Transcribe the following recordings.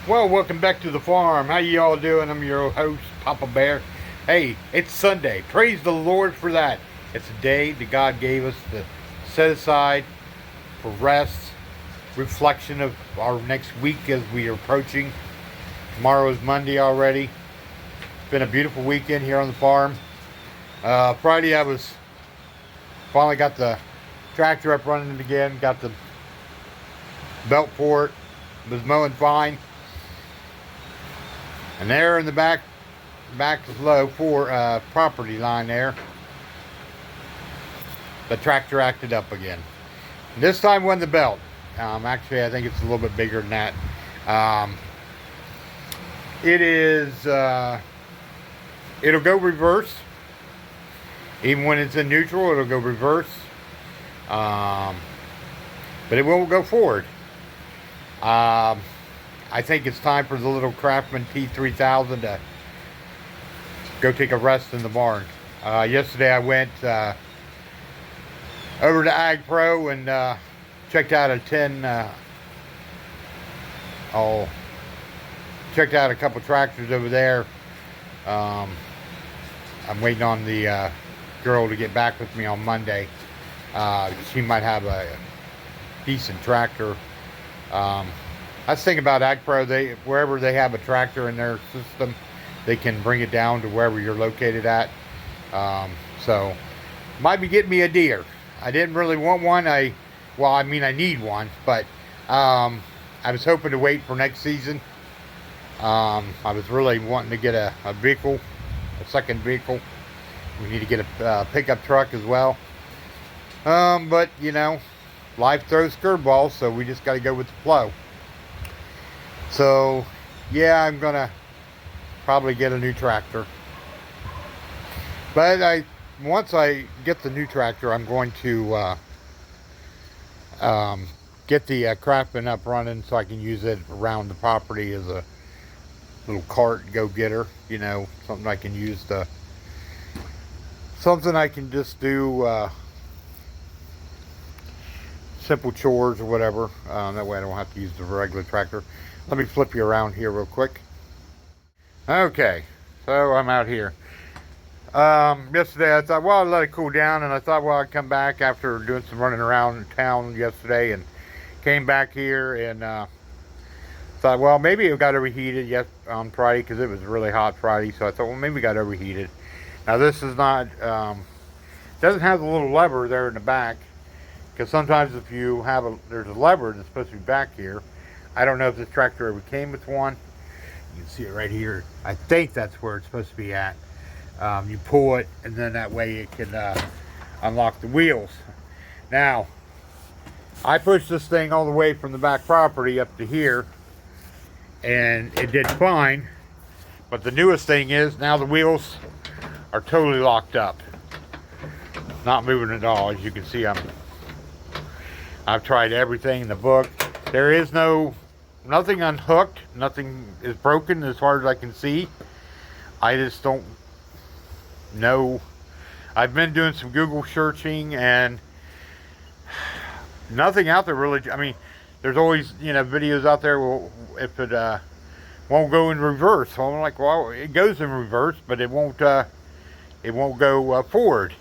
Well, welcome back to the farm. How you all doing? I'm your host, Papa Bear. Hey, it's Sunday. Praise the Lord for that. It's a day that God gave us to set aside for rest, reflection of our next week as we are approaching. Tomorrow is Monday already. It's been a beautiful weekend here on the farm. Friday I was finally got the tractor up running again. Got the belt for it. Was mowing fine. And there in the back is low for property line there. The tractor acted up again. This time won the belt. Actually, I think it's a little bit bigger than that. It is. It'll go reverse. Even when it's in neutral, it'll go reverse. But it won't go forward. I think it's time for the little Craftsman T3000 to go take a rest in the barn. Yesterday I went over to Ag Pro and checked out a 10. Checked out a couple tractors over there. I'm waiting on the girl to get back with me on Monday. She might have a decent tractor. I was thinking about Ag Pro. Wherever they have a tractor in their system, they can bring it down to wherever you're located at. So, might be getting me a deer. I didn't really want one. I need one, but I was hoping to wait for next season. I was really wanting to get a vehicle, a second vehicle. We need to get a pickup truck as well. But you know, life throws curveballs, so we just got to go with the flow. So, yeah, I'm gonna probably get a new tractor. But once I get the new tractor, I'm going to get the Craftsman up running so I can use it around the property as a little cart go-getter. You know, something I can use to, something I can just do simple chores or whatever. That way I don't have to use the regular tractor. Let me flip you around here real quick. Okay, so I'm out here. Yesterday I thought, well, I'd let it cool down, and I thought, well, I'd come back after doing some running around town yesterday, and came back here and thought, well, maybe it got overheated on Friday because it was really hot Friday. So I thought, well, maybe it got overheated. Now this is not, doesn't have the little lever there in the back, because sometimes if you have there's a lever that's supposed to be back here. I don't know if this tractor ever came with one. You can see it right here. I think that's where it's supposed to be at. You pull it, and then that way it can unlock the wheels. Now, I pushed this thing all the way from the back property up to here, and it did fine. But the newest thing is, now the wheels are totally locked up. Not moving at all. As you can see, I've tried everything in the book. There is nothing unhooked. Nothing is broken as far as I can see. I just don't know. I've been doing some Google searching and nothing out there really. I mean, there's always, videos out there. Well, if it won't go in reverse, so I'm like, well, it goes in reverse, but it won't go forward.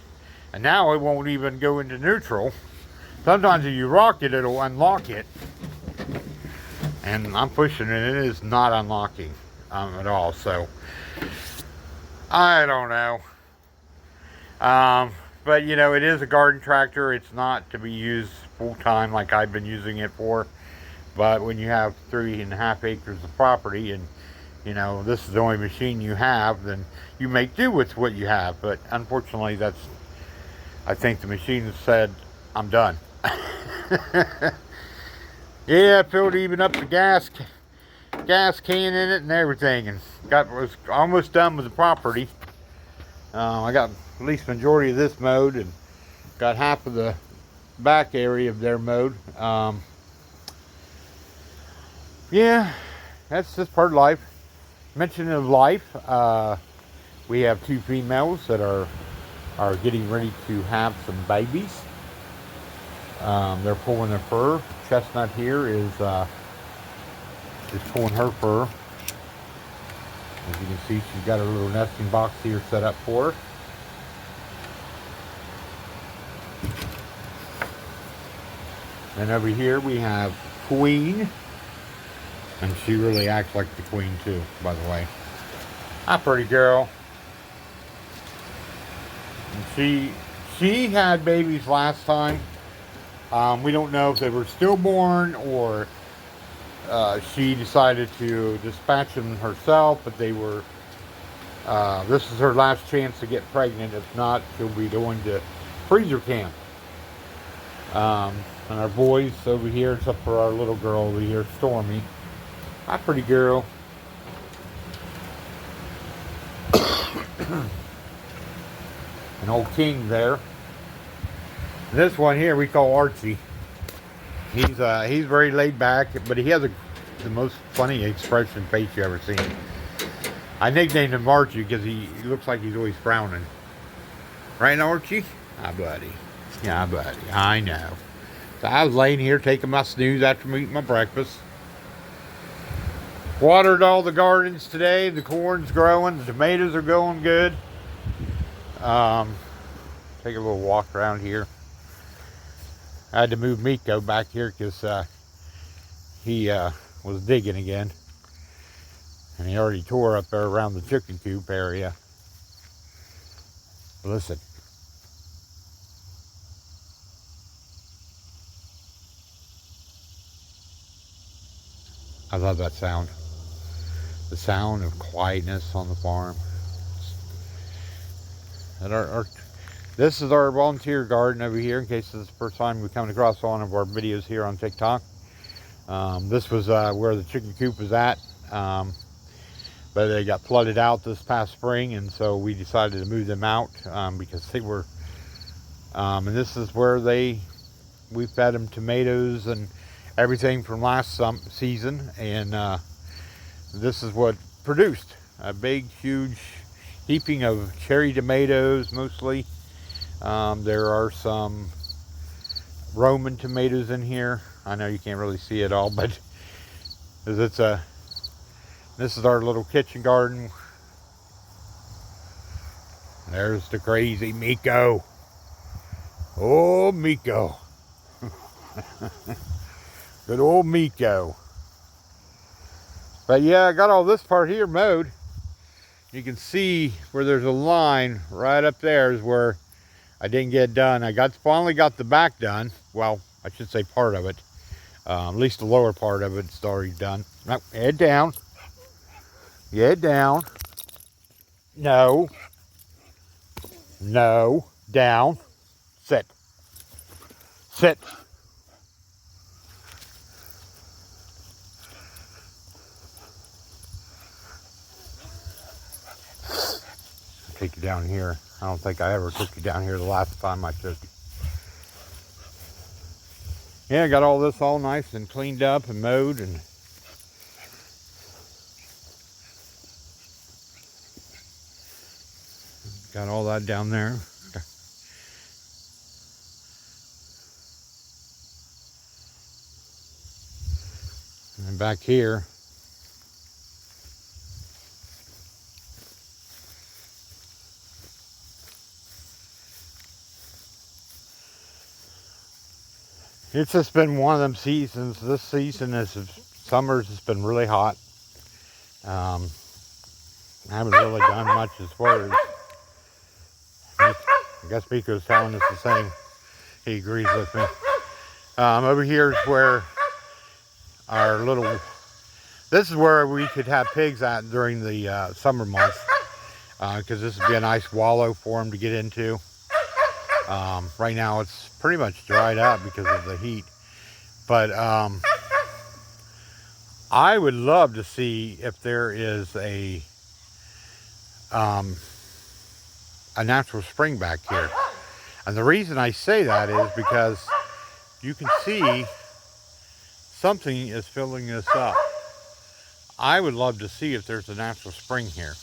And now it won't even go into neutral. Sometimes if you rock it, it'll unlock it. And I'm pushing it, it is not unlocking at all. So, I don't know. But, it is a garden tractor. It's not to be used full time like I've been using it for. But when you have 3.5 acres of property and, this is the only machine you have, then you make do with what you have. But unfortunately, I think the machine said, I'm done. Yeah, I filled even up the gas can in it and everything, and was almost done with the property. I got at least majority of this mowed, and got half of the back area of their mowed. Yeah, that's just part of life. Mention of life, we have 2 females that are getting ready to have some babies. They're pulling their fur. Chestnut here is Just pulling her fur. As you can see, she's got her little nesting box here set up for her. And over here we have Queen. And she really acts like the queen too, by the way. Hi, pretty girl. And she had babies last time. We don't know if they were stillborn or she decided to dispatch them herself, but they were, this is her last chance to get pregnant. If not, she'll be going to freezer camp. And our boys over here, except for our little girl over here, Stormy. Hi, pretty girl. An old king there. And this one here we call Archie. He's very laid back, but he has the most funny expression face you ever seen. I nicknamed him Archie because he looks like he's always frowning. Right, Archie? Hi, buddy. Yeah, buddy. I know. So I was laying here taking my snooze after eating my breakfast. Watered all the gardens today. The corn's growing. The tomatoes are going good. Take a little walk around here. I had to move Miko back here because he was digging again. And he already tore up there around the chicken coop area. Listen. I love that sound. The sound of quietness on the farm. And this is our volunteer garden over here, in case this is the first time we come across one of our videos here on TikTok. This was where the chicken coop was at, but they got flooded out this past spring, and so we decided to move them out because they were, and this is where we fed them tomatoes and everything from last season, and this is what produced a big, huge heaping of cherry tomatoes mostly. There are some Roman tomatoes in here. I know you can't really see it all, but this is our little kitchen garden. There's the crazy Miko. Oh, Miko. Good old Miko. But yeah, I got all this part here mowed. You can see where there's a line right up there is where I didn't get done. I finally got the back done. Well, I should say part of it. At least the lower part of it's already done. No, head down. Head down. No. No. Down. Sit. Sit. Take you down here. I don't think I ever took you down here the last time I took you. Yeah, I got all this all nice and cleaned up and mowed, and got all that down there. And back here, it's just been one of them seasons. This season summers has been really hot. I haven't really done much as far as, I guess Miko's telling us the same. He agrees with me. Over here is where this is where we could have pigs at during the summer months, because this would be a nice wallow for them to get into. Right now it's pretty much dried up because of the heat, but I would love to see if there is a natural spring back here. And the reason I say that is because you can see something is filling this up. I would love to see if there's a natural spring here,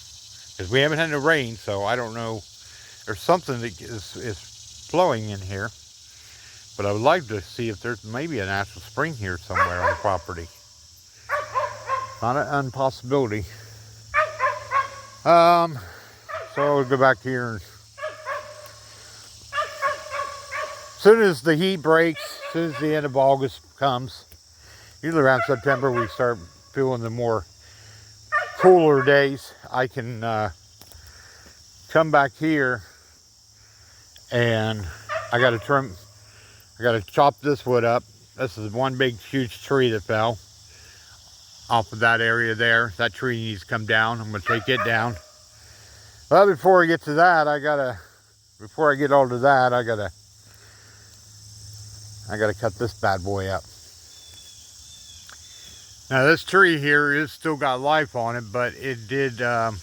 because we haven't had no rain, so I don't know. There's something that is flowing in here, but I would like to see if there's maybe a natural spring here somewhere on the property. Not an impossibility. So we'll go back here. And as soon as the heat breaks, as soon as the end of August comes, usually around September, we start feeling the more cooler days. I can come back here, and I got to chop this wood up. This is one big huge tree that fell off of that area there. That tree needs to come down. I'm going to take it down. But before I get to that, before I get all to that, I gotta cut this bad boy up. Now this tree here is still got life on it, but it did, but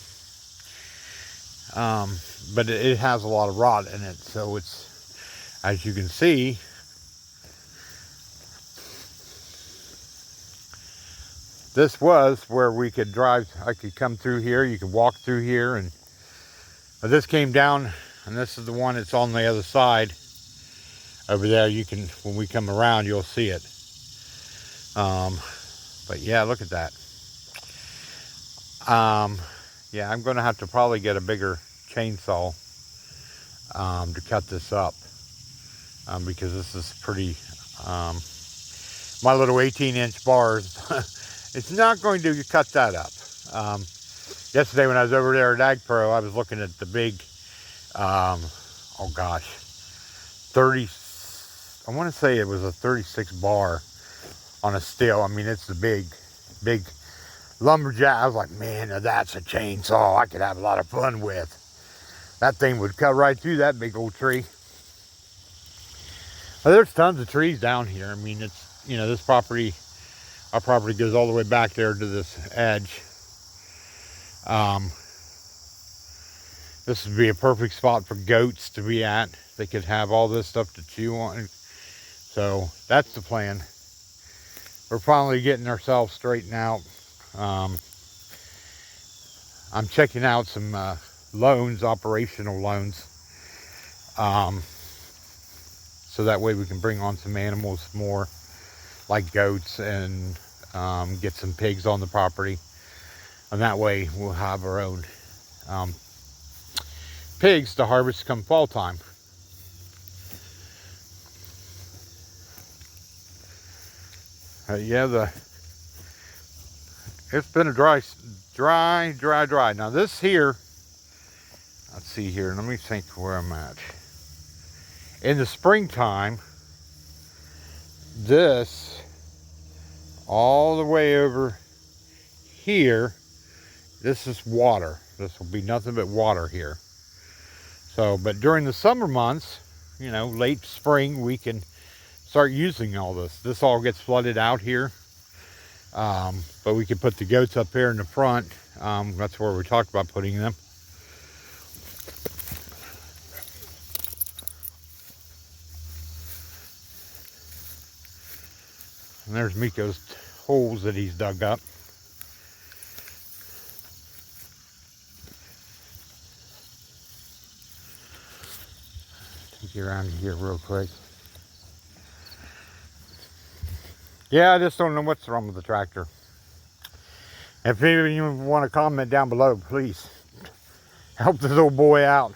it has a lot of rot in it. So it's, as you can see, this was where we could drive. I could come through here. You could walk through here, and but this came down, and this is the one that's on the other side. Over there, you can, when we come around, you'll see it. But yeah, look at that. Yeah, I'm going to have to probably get a bigger chainsaw to cut this up, because this is pretty. My little 18-inch bars, it's not going to cut that up. Yesterday when I was over there at Ag Pro, I was looking at the big, oh gosh, 30. I want to say it was a 36 bar on a steel. I mean, it's the big lumberjack. I was like, man, now that's a chainsaw I could have a lot of fun with. That thing would cut right through that big old tree. Well, there's tons of trees down here. I mean, it's, you know, this property, our property goes all the way back there to this edge. This would be a perfect spot for goats to be at. They could have all this stuff to chew on. So that's the plan. We're finally getting ourselves straightened out. I'm checking out some loans, operational loans. So that way we can bring on some animals more, like goats, and get some pigs on the property. And that way we'll have our own pigs to harvest come fall time. Yeah, it's been a dry. Now this here, let's see here, let me think where I'm at. In the springtime, this, all the way over here, this is water. This will be nothing but water here. So, but during the summer months, you know, late spring, we can start using all this. This all gets flooded out here. But we can put the goats up here in the front. That's where we talked about putting them. And there's Miko's holes that he's dug up. Take you around here real quick. Yeah, I just don't know what's wrong with the tractor. If any of you want to comment down below, please help this old boy out.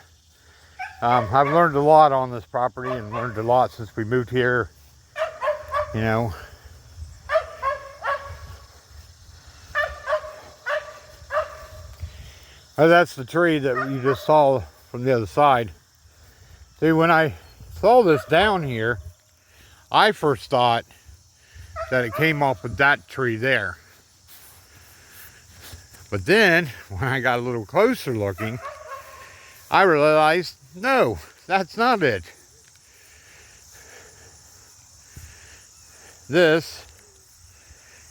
I've learned a lot on this property, and learned a lot since we moved here. You know. Oh, that's the tree that you just saw from the other side. See, when I saw this down here, I first thought that it came off with that tree there. But then, when I got a little closer looking, I realized, no, that's not it. This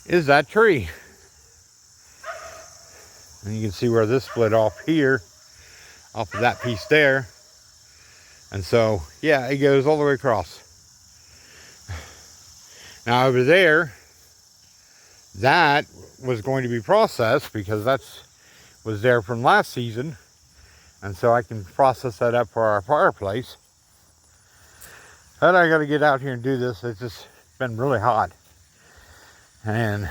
is that tree. And you can see where this split off here, off of that piece there. And so, yeah, it goes all the way across. Now over there, that was going to be processed because that's was there from last season. And so I can process that up for our fireplace. But I got to get out here and do this. It's just been really hot. And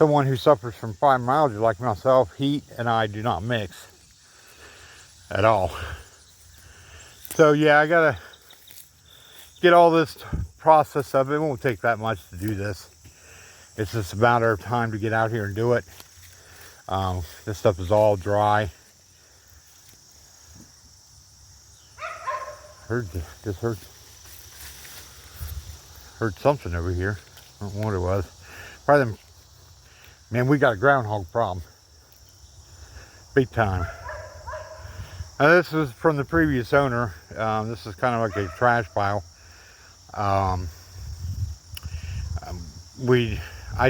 someone who suffers from fibromyalgia like myself, heat and I do not mix at all. So yeah, I gotta get all this process up. It won't take that much to do this. It's just a matter of time to get out here and do it. This stuff is all dry. Just heard something over here. I don't know what it was. Probably them. Man, we got a groundhog problem. Big time. Now this was from the previous owner. This is kind of like a trash pile. I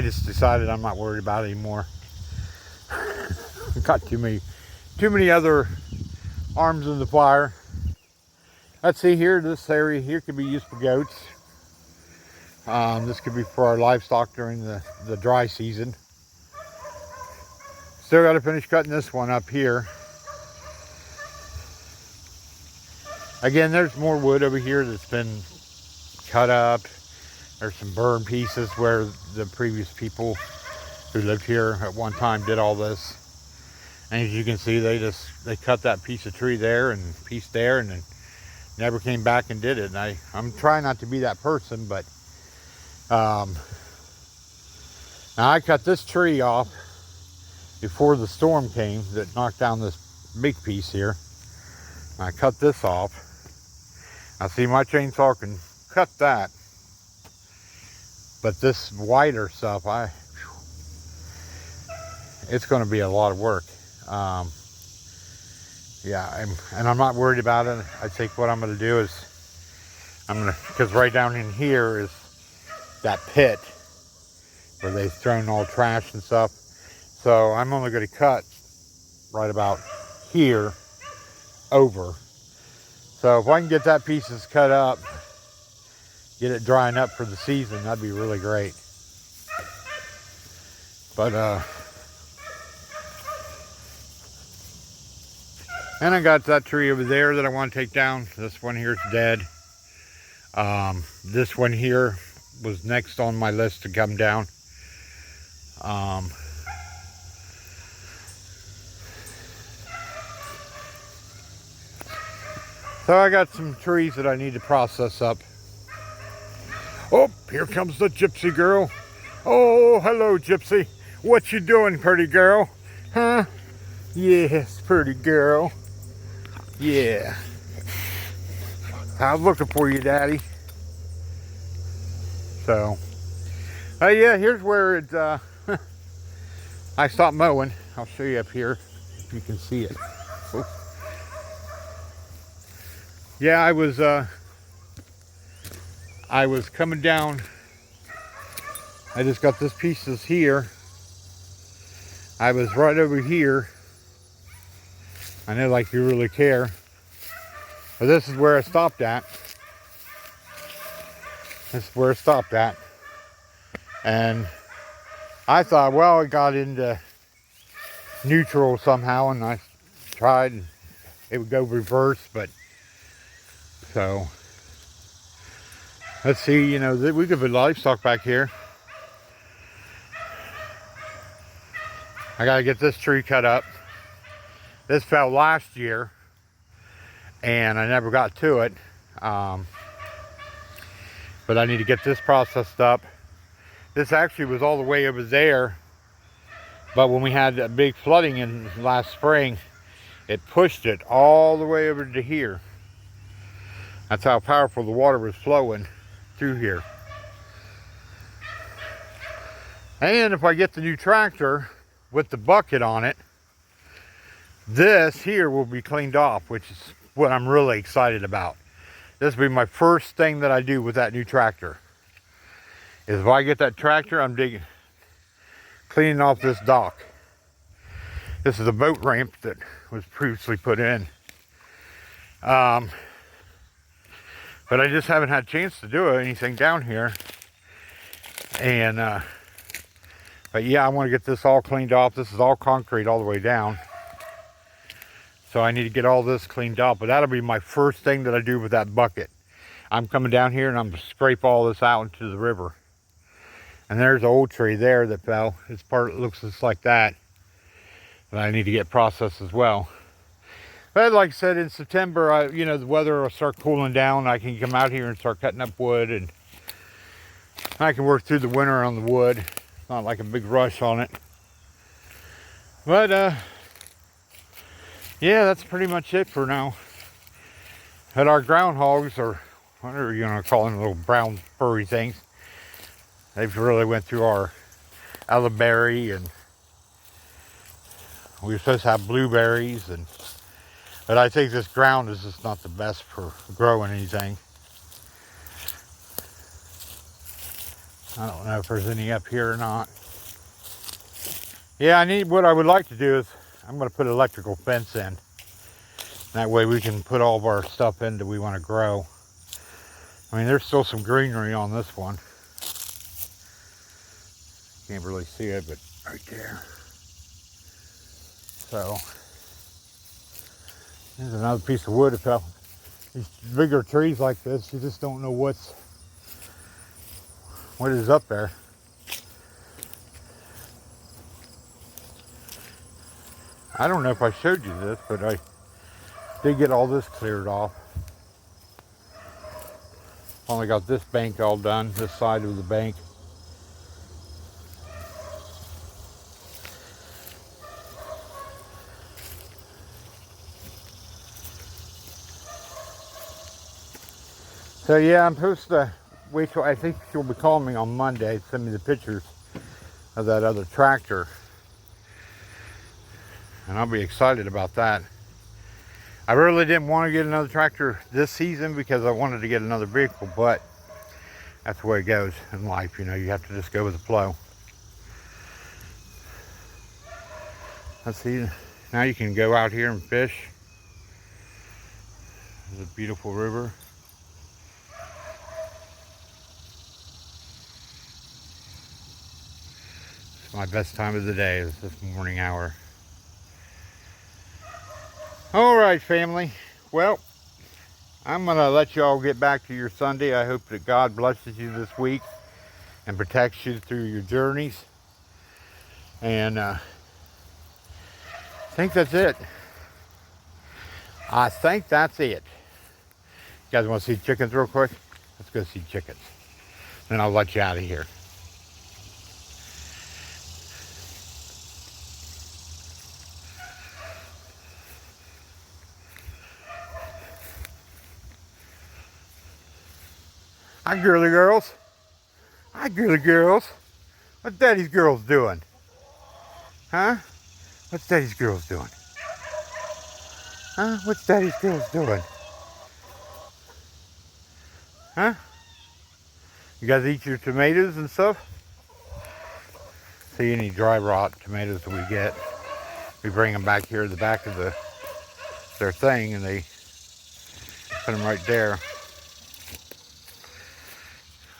just decided I'm not worried about it anymore. Got too many other arms in the fire. Let's see here, this area here could be used for goats. This could be for our livestock during the dry season. Still got to finish cutting this one up here. Again, there's more wood over here that's been cut up. There's some burned pieces where the previous people who lived here at one time did all this. And as you can see, they cut that piece of tree there and piece there, and then never came back and did it. And I'm trying not to be that person, but now I cut this tree off before the storm came that knocked down this big piece here. I cut this off. Now see, my chainsaw can cut that, but this wider stuff, it's going to be a lot of work. Yeah, and I'm not worried about it. I think what I'm going to do is because right down in here is that pit where they've thrown all trash and stuff. So I'm only going to cut right about here over. So if I can get that pieces cut up, get it drying up for the season, that'd be really great. But and I got that tree over there that I want to take down. This one here is dead. This one here was next on my list to come down. So I got some trees that I need to process up. Oh, here comes the gypsy girl. Oh, hello, gypsy. What you doing, pretty girl? Huh? Yes, pretty girl. Yeah. I was looking for you, Daddy. So, yeah, here's where it, I stopped mowing. I'll show you up here if you can see it. Oh. Yeah, I was coming down. I just got this pieces here. I was right over here. I know, like, you really care. But this is where I stopped at. This is where I stopped at. And I thought, well, it got into neutral somehow, and I tried, it would go reverse, but so let's see, you know, we could put livestock back here. I gotta get this tree cut up. This fell last year and I never got to it, but I need to get this processed up. This actually was all the way over there, but when we had that big flooding in last spring, it pushed it all the way over to here. That's how powerful the water was flowing through here. And if I get the new tractor with the bucket on it, this here will be cleaned off, which is what I'm really excited about. This will be my first thing that I do with that new tractor. Is if I get that tractor, I'm cleaning off this dock. This is a boat ramp that was previously put in. But I just haven't had a chance to do anything down here. And, but yeah, I want to get this all cleaned off. This is all concrete all the way down. So I need to get all this cleaned up. But that'll be my first thing that I do with that bucket. I'm coming down here and I'm going to scrape all this out into the river. And there's an old tree there that fell. This part looks just like that. But I need to get processed as well. But like I said, in September, the weather will start cooling down. I can come out here and start cutting up wood, and I can work through the winter on the wood. It's not like a big rush on it. But yeah, that's pretty much it for now. But our groundhogs, or whatever you're gonna call them, little brown furry things, they've really went through our elderberry, and we were supposed to have blueberries, but I think this ground is just not the best for growing anything. I don't know if there's any up here or not. Yeah, what I would like to do is I'm going to put electrical fence in. That way we can put all of our stuff in that we want to grow. I mean, there's still some greenery on this one. Can't really see it, but right there. So, there's another piece of wood. These bigger trees like this, you just don't know what is up there. I don't know if I showed you this, but I did get all this cleared off. Only got this bank all done, this side of the bank. So yeah, I'm supposed to wait till, I think she'll be calling me on Monday to send me the pictures of that other tractor. And I'll be excited about that. I really didn't want to get another tractor this season because I wanted to get another vehicle, but that's the way it goes in life. You have to just go with the flow. Let's see, now you can go out here and fish. There's a beautiful river. It's my best time of the day, is this morning hour. All right, family. Well, I'm going to let you all get back to your Sunday. I hope that God blesses you this week and protects you through your journeys. And I think that's it. I think that's it. You guys want to see chickens real quick? Let's go see chickens. Then I'll let you out of here. Hi, girly girls. Hi, girly girls. What's Daddy's girls doing? Huh? What's Daddy's girls doing? Huh? What's Daddy's girls doing? Huh? You guys eat your tomatoes and stuff? See any dry rot tomatoes that we get, we bring them back here to the back of their thing, and they put them right there.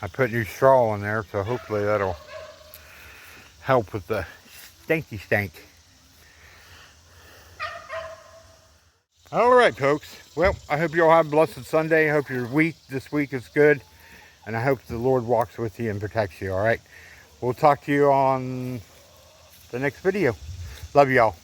I put new straw in there, so hopefully that'll help with the stinky stink. All right, folks. Well, I hope you all have a blessed Sunday. I hope your this week is good. And I hope the Lord walks with you and protects you, all right? We'll talk to you on the next video. Love y'all.